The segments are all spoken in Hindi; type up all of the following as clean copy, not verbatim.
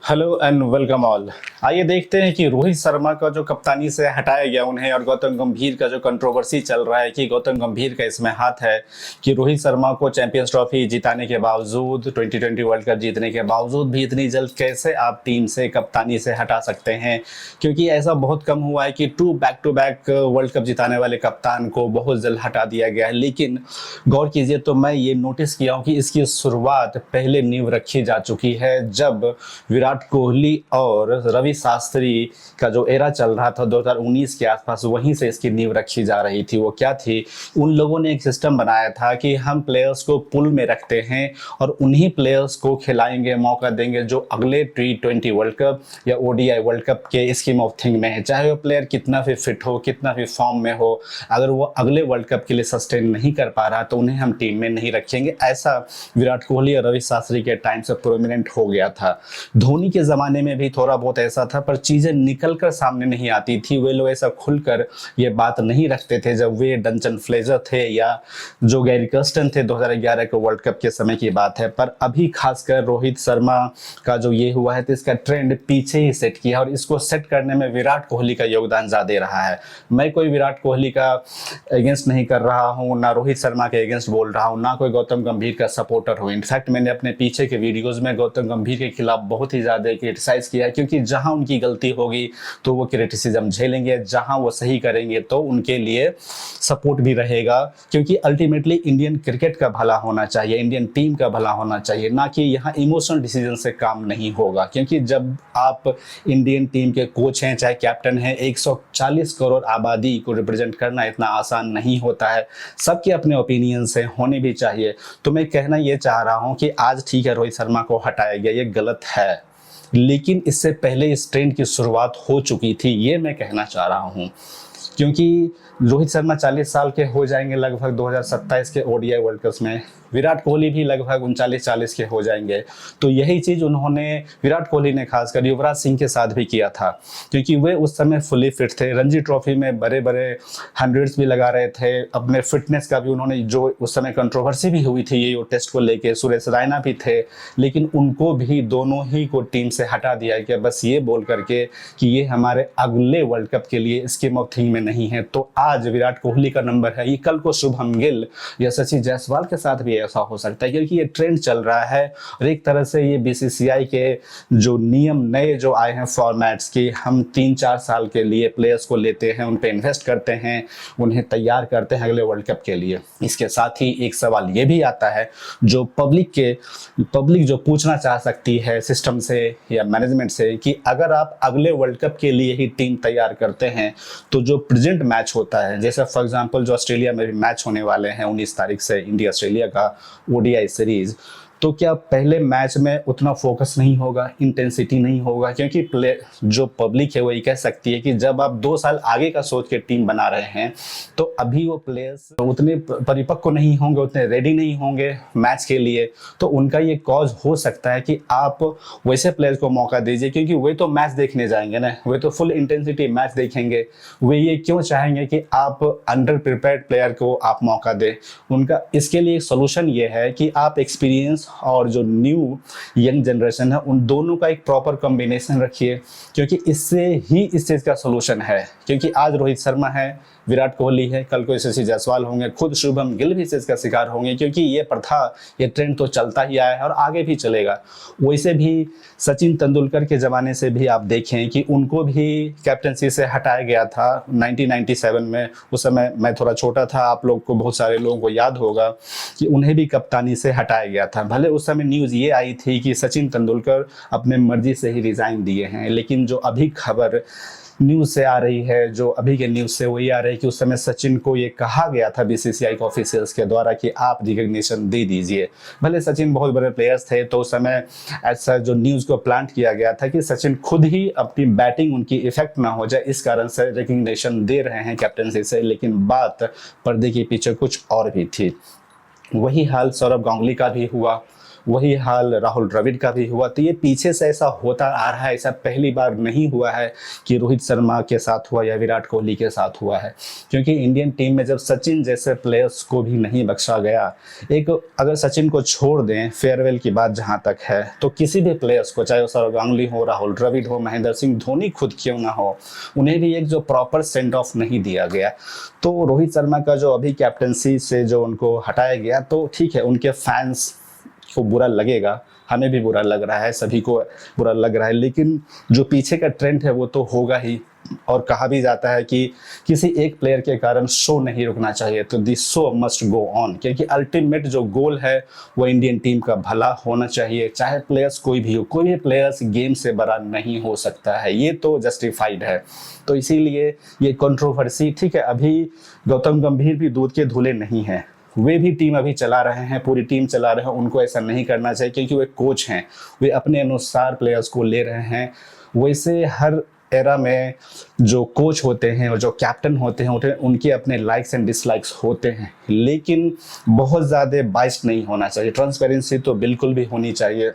Hello and welcome all. आइए देखते हैं कि रोहित शर्मा का जो कप्तानी से हटाया गया उन्हें और गौतम गंभीर का जो कंट्रोवर्सी चल रहा है कि गौतम गंभीर का इसमें हाथ है कि रोहित शर्मा को चैंपियंस ट्रॉफी जिताने के बावजूद 2020 वर्ल्ड कप जीतने के बावजूद भी इतनी जल्द कैसे आप टीम से कप्तानी से हटा सकते हैं, क्योंकि ऐसा बहुत कम हुआ है कि back to back world cup जिताने वाले कप्तान को बहुत जल्द हटा दिया गया है। लेकिन गौर कीजिए तो मैं ये नोटिस किया हूँ कि इसकी शुरुआत पहले नींव रखी जा चुकी है, जब विराट कोहली और रवि शास्त्री का जो एरा चल रहा था 2019 के आसपास, वहीं से इसकी नींव रखी जा रही थी। वो क्या थी? उन लोगों ने एक सिस्टम बनाया था कि हम प्लेयर्स को पुल में रखते हैं और उन्हीं प्लेयर्स को खिलाएंगे, मौका देंगे जो अगले T20 वर्ल्ड कप या ODI वर्ल्ड कप के स्कीम ऑफ थिंग में है। चाहे वो प्लेयर कितना भी फिट हो, कितना भी फॉर्म में हो, अगर वो अगले वर्ल्ड कप के लिए सस्टेन नहीं कर पा रहा तो उन्हें हम टीम में नहीं रखेंगे। ऐसा विराट कोहली और रवि शास्त्री के टाइम से प्रोमिनेंट हो गया था। धोनी के ज़माने में भी थोड़ा बहुत ऐसा था, पर चीज़ें निकल कर सामने नहीं आती थी। वे लोग ऐसा खुलकर ये बात नहीं रखते थे। जब वे डंचन फ्लेजर थे या जो गैरी कर्स्टन थे 2011 के वर्ल्ड कप के समय की बात है। पर अभी खासकर रोहित शर्मा का जो ये हुआ है तो इसका ट्रेंड पीछे ही सेट किया और इसको सेट करने में विराट कोहली का योगदान ज़्यादा रहा है। मैं कोई विराट कोहली का अगेंस्ट नहीं कर रहा हूँ, ना रोहित शर्मा के अगेंस्ट बोल रहा हूँ, ना कोई गौतम गंभीर का सपोर्टर हूँ। इनफैक्ट मैंने अपने पीछे के वीडियोज़ में गौतम गंभीर के खिलाफ बहुत ही ज़्यादा क्रिटिसाइज किया है, क्योंकि जहां उनकी गलती होगी तो वो क्रिटिसिज्म झेलेंगे, जहां वो सही करेंगे तो उनके लिए सपोर्ट भी रहेगा। क्योंकि अल्टीमेटली इंडियन क्रिकेट का भला होना चाहिए, इंडियन टीम का भला होना चाहिए, ना कि यहाँ इमोशनल डिसीजन से काम नहीं होगा। क्योंकि जब आप इंडियन टीम के कोच हैं, चाहे कैप्टन हैं, 140 करोड़ आबादी को रिप्रेजेंट करना इतना आसान नहीं होता है। सबके अपने ओपिनियन से होने भी चाहिए। तो मैं कहना ये चाह रहा हूँ कि आज ठीक है रोहित शर्मा को हटाया गया, ये गलत है, लेकिन इससे पहले इस ट्रेंड की शुरुआत हो चुकी थी, ये मैं कहना चाह रहा हूँ। क्योंकि रोहित शर्मा 40 साल के हो जाएंगे लगभग 2027 के ODI वर्ल्ड कप में, विराट कोहली भी लगभग 39-40 के हो जाएंगे। तो यही चीज़ उन्होंने, विराट कोहली ने खासकर युवराज सिंह के साथ भी किया था, क्योंकि वे उस समय फुली फिट थे। रणजी ट्रॉफी में बड़े बड़े हंड्रेड्स भी लगा रहे थे। अपने फिटनेस का भी उन्होंने, जो उस समय कंट्रोवर्सी भी हुई थी ये टेस्ट को लेके, सुरेश रैना भी थे, लेकिन उनको भी दोनों ही को टीम से हटा दिया गया, बस ये बोल करके कि ये हमारे अगले वर्ल्ड कप के लिए स्कीम ऑफ थिंग में नहीं है। तो आज विराट कोहली का नंबर है, ये कल को शुभम गिल या सचिन जायसवाल के साथ भी ऐसा हो सकता है, क्योंकि ये ट्रेंड चल रहा है। और एक तरह से ये BCCI के जो नियम नए जो आए हैं फॉर्मेट्स की, हम 3-4 साल के लिए प्लेयर्स को लेते हैं, उन पे इन्वेस्ट करते हैं, उन्हें तैयार करते हैं अगले वर्ल्ड कप के लिए। इसके साथ ही एक सवाल ये भी आता है जो पब्लिक जो पूछना चाह सकती है सिस्टम से या मैनेजमेंट से, कि अगर आप अगले वर्ल्ड कप के लिए ही टीम तैयार करते हैं तो जो प्रेजेंट मैच होता है, जैसे फॉर एग्जांपल जो ऑस्ट्रेलिया में भी मैच होने वाले हैं 19 तारीख से, इंडिया ऑस्ट्रेलिया का ODI सीरीज, तो क्या पहले मैच में उतना फोकस नहीं होगा, इंटेंसिटी नहीं होगा? क्योंकि जो पब्लिक है वो ये कह सकती है कि जब आप 2 साल आगे का सोच के टीम बना रहे हैं तो अभी वो प्लेयर्स उतने परिपक्व नहीं होंगे, उतने रेडी नहीं होंगे मैच के लिए। तो उनका ये कॉज हो सकता है कि आप वैसे प्लेयर्स को मौका दीजिए, क्योंकि वे तो मैच देखने जाएंगे ना, वे तो फुल इंटेंसिटी मैच देखेंगे। वे ये क्यों चाहेंगे कि आप अंडर प्रिपेयर्ड प्लेयर को आप मौका दें? उनका इसके लिए सोल्यूशन ये है कि आप एक्सपीरियंस और जो न्यू यंग जनरेशन है उन दोनों का एक प्रॉपर कॉम्बिनेशन रखिए, क्योंकि इससे ही इस चीज़ का सोल्यूशन है। क्योंकि आज रोहित शर्मा है, विराट कोहली है, कल को यशस्वी जायसवाल होंगे, खुद शुभम गिल भी इस चीज़ का शिकार होंगे, क्योंकि ये प्रथा, ये ट्रेंड तो चलता ही आया है और आगे भी चलेगा। वैसे भी सचिन तेंदुलकर के ज़माने से भी आप देखें कि उनको भी कैप्टनसी से हटाया गया था 1997 में। उस समय मैं थोड़ा छोटा था, आप लोग को, बहुत सारे लोगों को याद होगा कि उन्हें भी कप्तानी से हटाया गया था। भले उस समय न्यूज़ ये आई थी कि सचिन तेंदुलकर अपने मर्जी से ही रिज़ाइन दिए हैं, लेकिन जो अभी खबर न्यूज़ से आ रही है, जो अभी के न्यूज़ से वही आ रही है कि उस समय सचिन को ये कहा गया था BCCI के ऑफिशियल्स के द्वारा कि आप रिकग्निशन दे दीजिए। भले सचिन बहुत बड़े प्लेयर्स थे, तो उस समय ऐसा जो न्यूज़ को प्लांट किया गया था कि सचिन खुद ही अपनी बैटिंग उनकी इफेक्ट ना हो जाए, इस कारण से रिकग्निशन दे रहे हैं कैप्टनसी से। लेकिन बात पर्दे के पीछे कुछ और भी थी। वही हाल सौरव गांगुली का भी हुआ। वही हाल राहुल द्रविड़ का भी हुआ। तो ये पीछे से ऐसा होता आ रहा है, ऐसा पहली बार नहीं हुआ है कि रोहित शर्मा के साथ हुआ या विराट कोहली के साथ हुआ है। क्योंकि इंडियन टीम में जब सचिन जैसे प्लेयर्स को भी नहीं बख्शा गया, एक अगर सचिन को छोड़ दें फेयरवेल की बात जहां तक है, तो किसी भी प्लेयर्स को, चाहे वो सौरव गांगुली हो, राहुल द्रविड़ हो, महेंद्र सिंह धोनी खुद क्यों ना हो, उन्हें भी एक जो प्रॉपर सेंड ऑफ नहीं दिया गया। तो रोहित शर्मा का जो अभी कैप्टनसी से जो उनको हटाया गया, तो ठीक है, उनके फैंस को बुरा लगेगा, हमें भी बुरा लग रहा है, सभी को बुरा लग रहा है, लेकिन जो पीछे का ट्रेंड है वो तो होगा ही। और कहा भी जाता है कि किसी एक प्लेयर के कारण शो नहीं रुकना चाहिए, तो this show must go on, क्योंकि अल्टीमेट जो गोल है वो इंडियन टीम का भला होना चाहिए, चाहे प्लेयर्स कोई भी हो। कोई भी प्लेयर्स गेम से बड़ा नहीं हो सकता है, ये तो जस्टिफाइड है। तो इसीलिए ये कंट्रोवर्सी, ठीक है, अभी गौतम गंभीर भी दूध के धुले नहीं हैं, वे भी टीम अभी चला रहे हैं, पूरी टीम चला रहे हैं, उनको ऐसा नहीं करना चाहिए, क्योंकि वे कोच हैं, वे अपने अनुसार प्लेयर्स को ले रहे हैं। वैसे हर एरा में जो कोच होते हैं और जो कैप्टन होते हैं उनके अपने लाइक्स एंड डिसलाइक्स होते हैं, लेकिन बहुत ज़्यादा बाइस्ड नहीं होना चाहिए, ट्रांसपेरेंसी तो बिल्कुल भी होनी चाहिए।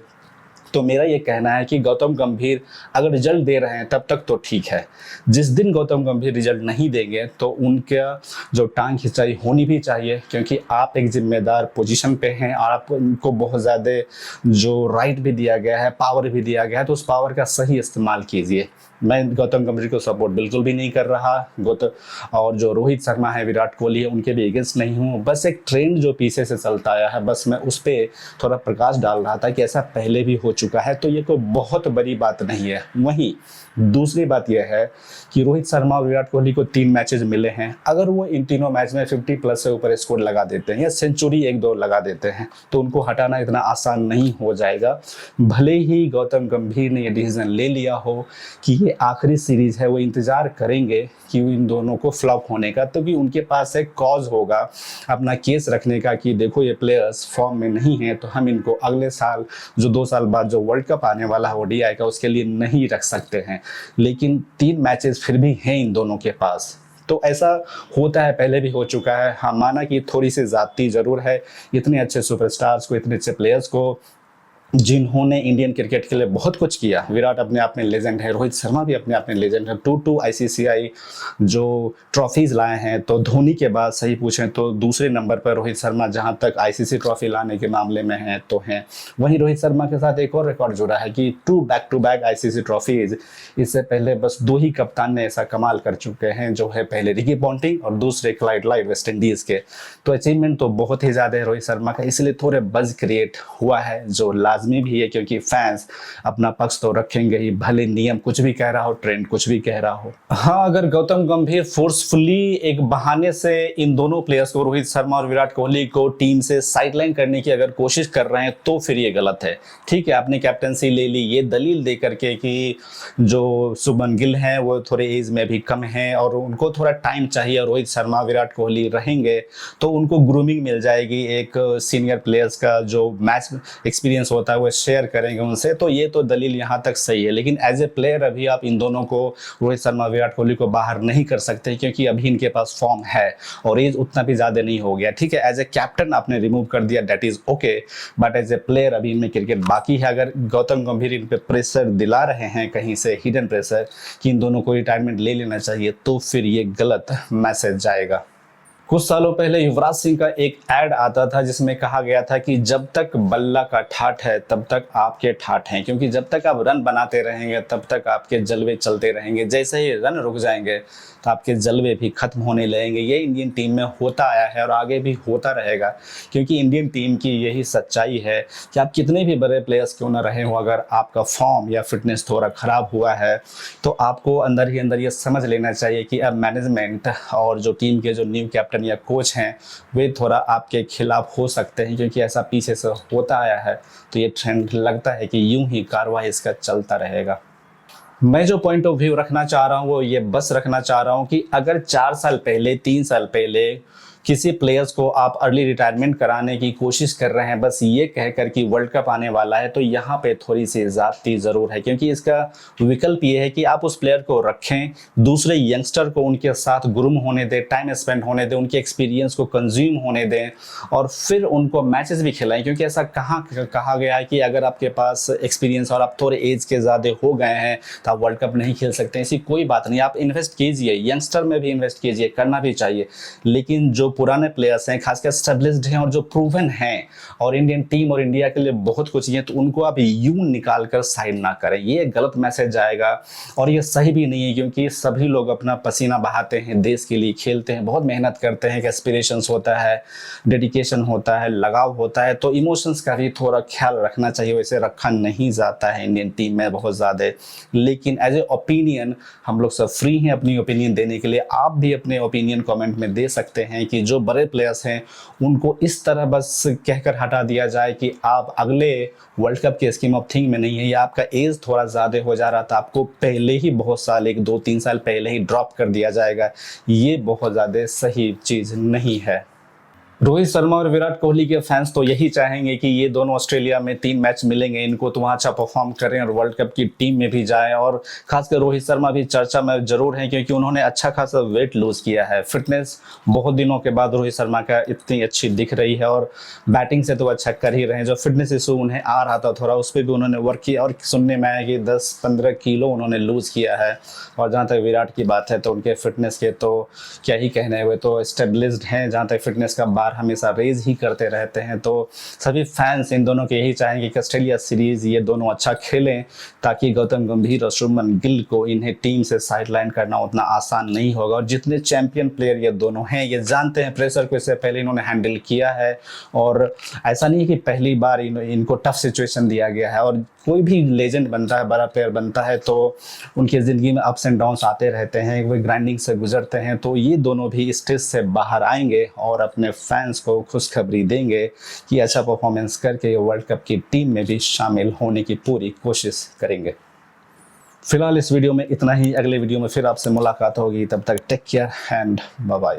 तो मेरा ये कहना है कि गौतम गंभीर अगर रिजल्ट दे रहे हैं तब तक तो ठीक है, जिस दिन गौतम गंभीर रिजल्ट नहीं देंगे तो उनका जो टांग खिंचाई होनी भी चाहिए, क्योंकि आप एक जिम्मेदार पोजीशन पे हैं और आपको बहुत ज़्यादा जो राइट भी दिया गया है, पावर भी दिया गया है, तो उस पावर का सही इस्तेमाल कीजिए। मैं गौतम गंभीर को सपोर्ट बिल्कुल भी नहीं कर रहा, और जो रोहित शर्मा है, विराट कोहली है, उनके भी अगेंस्ट नहीं हूँ। बस एक ट्रेंड जो पीछे से चलता आया है, बस मैं उस पर थोड़ा प्रकाश डाल रहा था कि ऐसा पहले भी हो चुका है, तो ये कोई बहुत बड़ी बात नहीं है। वहीं दूसरी बात यह है कि रोहित शर्मा और विराट कोहली को 3 मैचेस मिले हैं, अगर वो इन तीनों मैच में 50+ से ऊपर स्कोर लगा देते हैं या सेंचुरी 1-2 लगा देते हैं, तो उनको हटाना इतना आसान नहीं हो जाएगा। भले ही गौतम गंभीर ने ये डिसीजन ले लिया हो कि ये आखिरी सीरीज है, वो इंतजार करेंगे कि इन दोनों को फ्लॉप होने का, तो भी उनके पास एक कॉज होगा अपना केस रखने का कि देखो ये प्लेयर्स फॉर्म में नहीं है, तो हम इनको अगले साल जो 2 साल बाद जो वर्ल्ड कप आने वाला है ओडीआई का, उसके लिए नहीं रख सकते हैं। लेकिन 3 मैचेस फिर भी हैं इन दोनों के पास, तो ऐसा होता है, पहले भी हो चुका है। हाँ, माना कि थोड़ी सी ज्यादती जरूर है, इतने अच्छे सुपरस्टार्स को, इतने अच्छे प्लेयर्स को जिन्होंने इंडियन क्रिकेट के लिए बहुत कुछ किया, विराट अपने आप में लेजेंड है, रोहित शर्मा भी अपने आप में लेजेंड है, 2 आईसीसीआई जो ट्रॉफीज लाए हैं, तो धोनी के बाद सही पूछें तो दूसरे नंबर पर रोहित शर्मा जहां तक आईसीसी ट्रॉफी लाने के मामले में हैं तो हैं। वहीं रोहित शर्मा के साथ एक और रिकॉर्ड जुड़ा है कि 2 बैक-टू-बैक आईसीसी ट्रॉफीज, इससे पहले बस 2 ही कप्तान ने ऐसा कमाल कर चुके हैं, जो है पहले रिकी पॉन्टिंग और दूसरे क्लाइड लाइट वेस्ट इंडीज के। तो अचीवमेंट तो बहुत ही ज्यादा है रोहित शर्मा का, इसलिए थोड़े बज क्रिएट हुआ है, जो लाजमी भी है, क्योंकि फैंस अपना पक्ष तो रखेंगे ही, भले नियम कुछ भी कह रहा हो, ट्रेंड कुछ भी कह रहा हो। हाँ, अगर गौतम गंभीर फोर्सफुली एक बहाने से इन दोनों प्लेयर्स को, रोहित शर्मा और विराट कोहली को, टीम से साइडलाइन करने की अगर कोशिश कर रहे हैं, तो फिर ये गलत है। ठीक है, आपने कैप्टनसी ले ली ये दलील दे करके कि जो शुभमन गिल हैं वो थोड़े एज में भी कम हैं और उनको थोड़ा टाइम चाहिए, रोहित शर्मा विराट कोहली रहेंगे तो उनको ग्रूमिंग मिल जाएगी, एक सीनियर प्लेयर्स का जो मैच एक्सपीरियंस होता है वो शेयर करेंगे उनसे, तो ये तो दलील यहाँ तक सही है। लेकिन एज ए प्लेयर अभी आप इन दोनों को, रोहित शर्मा विराट कोहली को बाहर नहीं कर सकते, क्योंकि अभी इनके पास फॉर्म है और एज उतना भी ज़्यादा नहीं हो गया। ठीक है, एज ए कैप्टन आपने रिमूव कर दिया, that is okay, but as a player अभी इनमें क्रिकेट बाकी है। अगर गौतम गंभीर इन पे प्रेशर दिला रहे हैं कहीं से, हिडन प्रेशर, कि इन दोनों को रिटायरमेंट ले लेना चाहिए, तो फिर ये गलत मैसेज जाएगा। कुछ सालों पहले युवराज सिंह का एक ऐड आता था जिसमें कहा गया था कि जब तक बल्ला का ठाठ है तब तक आपके ठाठ हैं, क्योंकि जब तक आप रन बनाते रहेंगे तब तक आपके जलवे चलते रहेंगे, जैसे ही रन रुक जाएंगे तो आपके जलवे भी खत्म होने लगेंगे। ये इंडियन टीम में होता आया है और आगे भी होता रहेगा, क्योंकि इंडियन टीम की यही सच्चाई है कि आप कितने भी बड़े प्लेयर्स क्यों ना रहे हो, अगर आपका फॉर्म या फिटनेस थोड़ा ख़राब हुआ है तो आपको अंदर ही अंदर ये समझ लेना चाहिए कि अब मैनेजमेंट और जो टीम के जो न्यू कैप्टन या कोच हैं वे थोड़ा आपके खिलाफ हो सकते हैं, क्योंकि ऐसा पीछे से होता आया है। तो ये ट्रेंड लगता है कि यूं ही कार्रवाई इसका चलता रहेगा। मैं जो पॉइंट ऑफ व्यू रखना चाह रहा हूँ वो ये बस रखना चाह रहा हूँ कि अगर 4 साल पहले, 3 साल पहले किसी प्लेयर्स को आप अर्ली रिटायरमेंट कराने की कोशिश कर रहे हैं बस ये कहकर कि वर्ल्ड कप आने वाला है, तो यहाँ पे थोड़ी सी ज़्यादती ज़रूर है, क्योंकि इसका विकल्प ये है कि आप उस प्लेयर को रखें, दूसरे यंगस्टर को उनके साथ ग्रूम होने दें, टाइम स्पेंड होने दें, उनके एक्सपीरियंस को कंज्यूम होने दें और फिर उनको मैचेस भी खिलाएं। क्योंकि ऐसा कहा गया है कि अगर आपके पास एक्सपीरियंस और आप थोड़े एज के ज़्यादा हो गए हैं तो आप वर्ल्ड कप नहीं खेल सकते। ऐसी कोई बात नहीं, आप इन्वेस्ट कीजिए, यंगस्टर में भी इन्वेस्ट कीजिए, करना भी चाहिए। लेकिन जो पुराने प्लेयर्स हैं, खासकर स्टेब्लिश्ड हैं और जो प्रूवन हैं और इंडियन टीम और इंडिया के लिए बहुत कुछ है, तो उनको आप यूं निकाल कर साइड ना करें। ये गलत मैसेज जाएगा और ये सही भी नहीं है, क्योंकि सभी लोग अपना पसीना बहाते हैं, देश के लिए खेलते हैं, बहुत मेहनत करते हैं, एस्पिरेशंस होता है, डेडिकेशन होता है, लगाव होता है, तो इमोशंस का भी थोड़ा ख्याल रखना चाहिए। वैसे रखा नहीं जाता है इंडियन टीम में बहुत ज़्यादा, लेकिन एज ए ओपिनियन हम लोग सब फ्री हैं अपनी ओपिनियन देने के लिए। आप भी अपने ओपिनियन कमेंट में दे सकते हैं कि जो बड़े प्लेयर्स हैं उनको इस तरह बस कहकर हटा दिया जाए कि आप अगले वर्ल्ड कप के स्कीम ऑफ थिंग में नहीं है, या आपका एज थोड़ा ज़्यादा हो जा रहा था, आपको पहले ही बहुत साल, 1-2-3 साल पहले ही ड्रॉप कर दिया जाएगा। ये बहुत ज़्यादा सही चीज़ नहीं है। रोहित शर्मा और विराट कोहली के फैंस तो यही चाहेंगे कि ये दोनों ऑस्ट्रेलिया में 3 मैच मिलेंगे इनको, तो वहाँ अच्छा परफॉर्म करें और वर्ल्ड कप की टीम में भी जाएं। और खासकर रोहित शर्मा भी चर्चा में जरूर हैं, क्योंकि उन्होंने अच्छा खासा वेट लूज किया है। फिटनेस बहुत दिनों के बाद रोहित शर्मा का इतनी अच्छी दिख रही है और बैटिंग से तो अच्छा कर ही रहे हैं। जो फिटनेस इशू उन्हें आ रहा था थोड़ा, उस पर भी उन्होंने वर्क किया और सुनने में आया कि 10-15 किलो उन्होंने लूज किया है। और जहाँ तक विराट की बात है तो उनके फिटनेस के तो क्या ही कहने, हुए तो एस्टेब्लिश्ड हैं, जहाँ तक फिटनेस का बार हमेशा रेज ही करते रहते हैं। तो सभी फैंस इन दोनों के यही चाहेंगे कि ऑस्ट्रेलिया सीरीज ये दोनों अच्छा खेलें, ताकि गौतम गंभीर और शुभमन गिल को इन्हें टीम से साइडलाइन करना उतना आसान नहीं होगा। और जितने चैंपियन प्लेयर ये दोनों हैं, ये जानते हैं प्रेशर को, इससे पहले इन्होंने हैंडल किया है। और ऐसा नहीं है कि पहली बार इनको टफ सिचुएशन दिया गया है। और कोई भी लेजेंड बनता है, बड़ा प्लेयर बनता है, तो उनकी ज़िंदगी में अप्स एंड डाउन्स आते रहते हैं, वो ग्राइंडिंग से गुजरते हैं। तो ये दोनों भी स्टेज से बाहर आएंगे और अपने फैंस को खुशखबरी देंगे कि अच्छा परफॉर्मेंस करके वर्ल्ड कप की टीम में भी शामिल होने की पूरी कोशिश करेंगे। फिलहाल इस वीडियो में इतना ही, अगले वीडियो में फिर आपसे मुलाकात होगी, तब तक take care and bye bye.